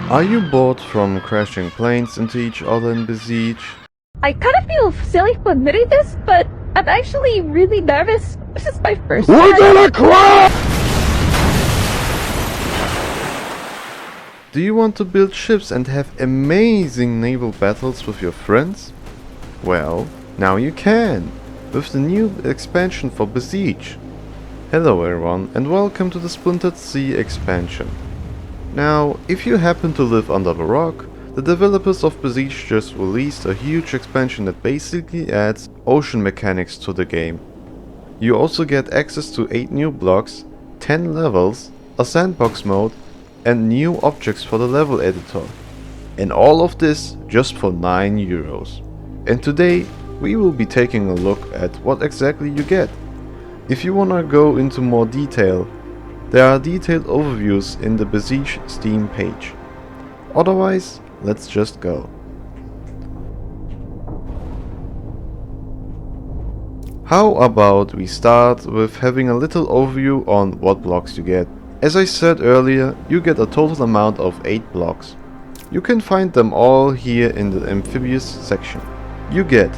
Are you bored from crashing planes into each other in Besiege? I kind of feel silly for admitting this, but I'm actually really nervous. This is my first time. We're gonna crash! Do you want to build ships and have amazing naval battles with your friends? Well, now you can, with the new expansion for Besiege. Hello everyone and welcome to the Splintered Sea expansion. Now, if you happen to live under a rock, the developers of Besiege just released a huge expansion that basically adds ocean mechanics to the game. You also get access to 8 new blocks, 10 levels, a sandbox mode, and new objects for the level editor. And all of this just for €9. And today we will be taking a look at what exactly you get. If you wanna go into more detail, there are detailed overviews in the Besiege Steam page. Otherwise, let's just go. How about we start with having a little overview on what blocks you get. As I said earlier, you get a total amount of 8 blocks. You can find them all here in the amphibious section. You get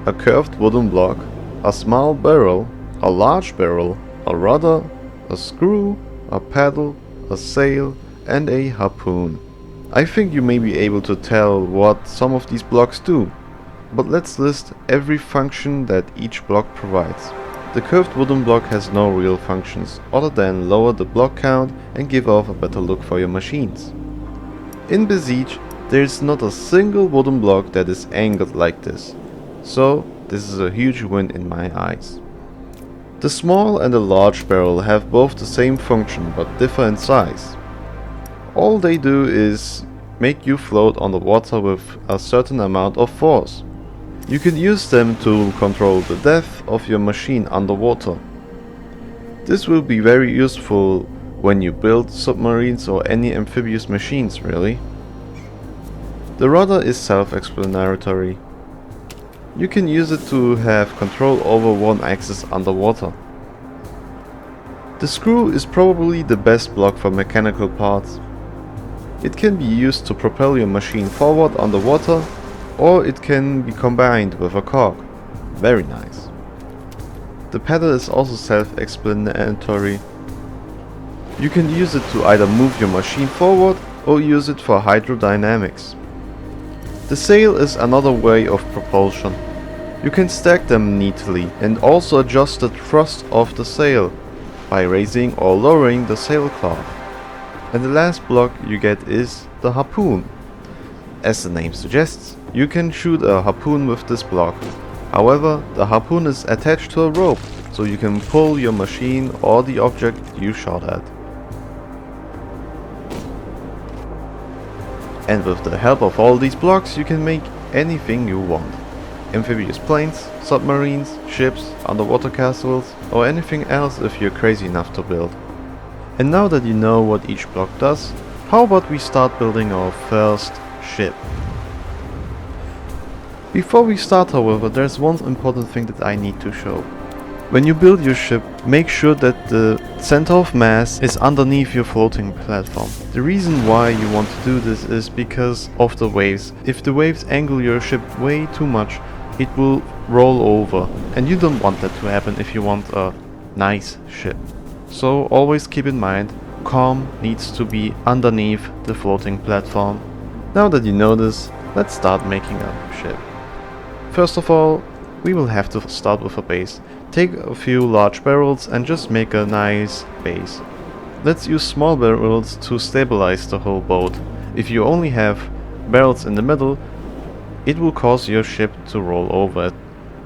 a curved wooden block, a small barrel, a large barrel, a rudder, a screw, a paddle, a sail, and a harpoon. I think you may be able to tell what some of these blocks do, but let's list every function that each block provides. The curved wooden block has no real functions other than lower the block count and give off a better look for your machines. In Besiege, there is not a single wooden block that is angled like this, so this is a huge win in my eyes. The small and the large barrel have both the same function but differ in size. All they do is make you float on the water with a certain amount of force. You can use them to control the depth of your machine underwater. This will be very useful when you build submarines or any amphibious machines, really. The rudder is self-explanatory. You can use it to have control over one axis underwater. The screw is probably the best block for mechanical parts. It can be used to propel your machine forward underwater, or it can be combined with a cork. Very nice. The paddle is also self-explanatory. You can use it to either move your machine forward or use it for hydrodynamics. The sail is another way of propulsion. You can stack them neatly and also adjust the thrust of the sail by raising or lowering the sail cloth. And the last block you get is the harpoon. As the name suggests, you can shoot a harpoon with this block. However, the harpoon is attached to a rope, so you can pull your machine or the object you shot at. And with the help of all these blocks, you can make anything you want. Amphibious planes, submarines, ships, underwater castles, or anything else if you're crazy enough to build. And now that you know what each block does, how about we start building our first ship? Before we start, however, there's one important thing that I need to show. When you build your ship, make sure that the center of mass is underneath your floating platform. The reason why you want to do this is because of the waves. If the waves angle your ship way too much, it will roll over, and you don't want that to happen if you want a nice ship. So always keep in mind, calm needs to be underneath the floating platform. Now that you know this, let's start making a ship. First of all, we will have to start with a base. Take a few large barrels and just make a nice base. Let's use small barrels to stabilize the whole boat. If you only have barrels in the middle, it will cause your ship to roll over.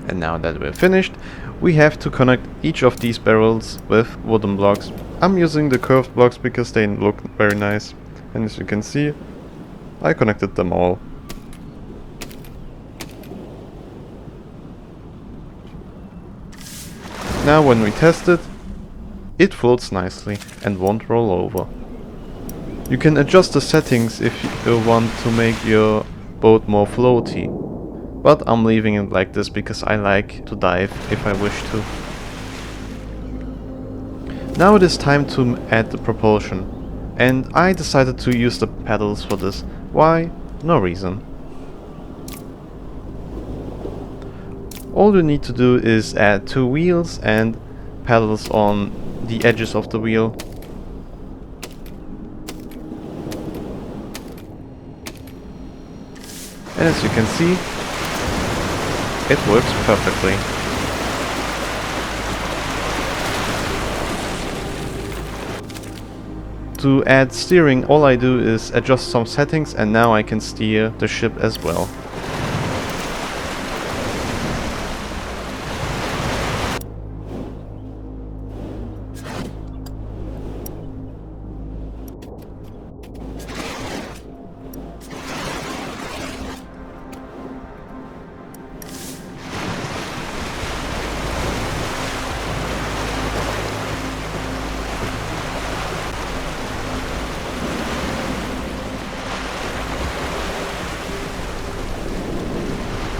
And now that we're finished, we have to connect each of these barrels with wooden blocks. I'm using the curved blocks because they look very nice. And as you can see, I connected them all. Now when we test it, it floats nicely and won't roll over. You can adjust the settings if you want to make your boat more floaty, but I'm leaving it like this because I like to dive if I wish to. Now it is time to add the propulsion, and I decided to use the pedals for this. Why? No reason. All you need to do is add 2 wheels and pedals on the edges of the wheel. And as you can see, it works perfectly. To add steering, all I do is adjust some settings, and now I can steer the ship as well.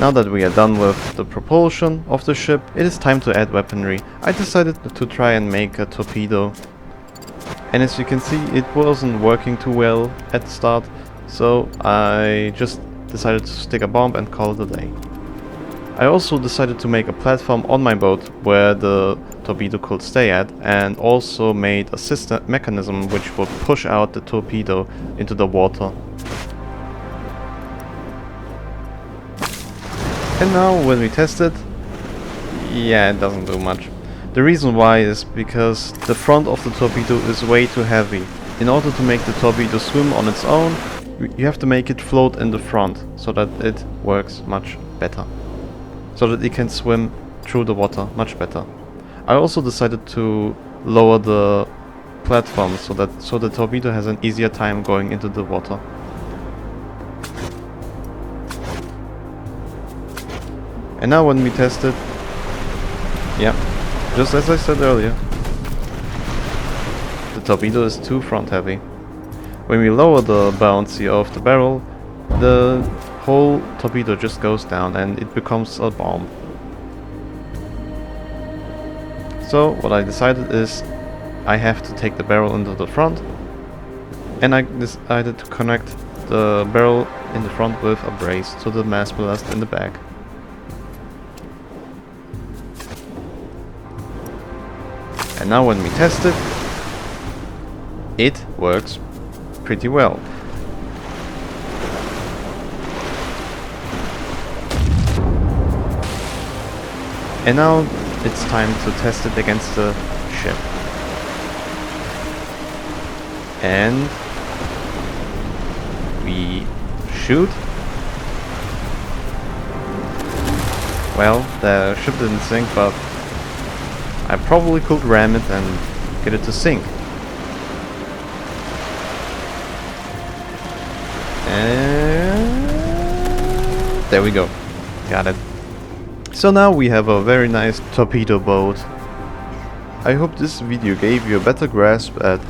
Now that we are done with the propulsion of the ship, it is time to add weaponry. I decided to try and make a torpedo. And as you can see, it wasn't working too well at the start, so I just decided to stick a bomb and call it a day. I also decided to make a platform on my boat where the torpedo could stay at, and also made a system mechanism which would push out the torpedo into the water. And now when we test it, yeah, it doesn't do much. The reason why is because the front of the torpedo is way too heavy. In order to make the torpedo swim on its own, you have to make it float in the front, so that it works much better. So that it can swim through the water much better. I also decided to lower the platform so the torpedo has an easier time going into the water. And now when we test it, yeah, just as I said earlier, the torpedo is too front heavy. When we lower the buoyancy of the barrel, the whole torpedo just goes down and it becomes a bomb. So what I decided is I have to take the barrel into the front, and I decided to connect the barrel in the front with a brace to the mass ballast in the back. And now when we test it, it works pretty well. And now it's time to test it against the ship. And we shoot. Well, the ship didn't sink, but I probably could ram it and get it to sink. And there we go. Got it. So now we have a very nice torpedo boat. I hope this video gave you a better grasp at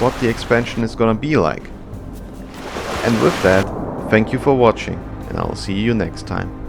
what the expansion is gonna be like. And with that, thank you for watching, and I'll see you next time.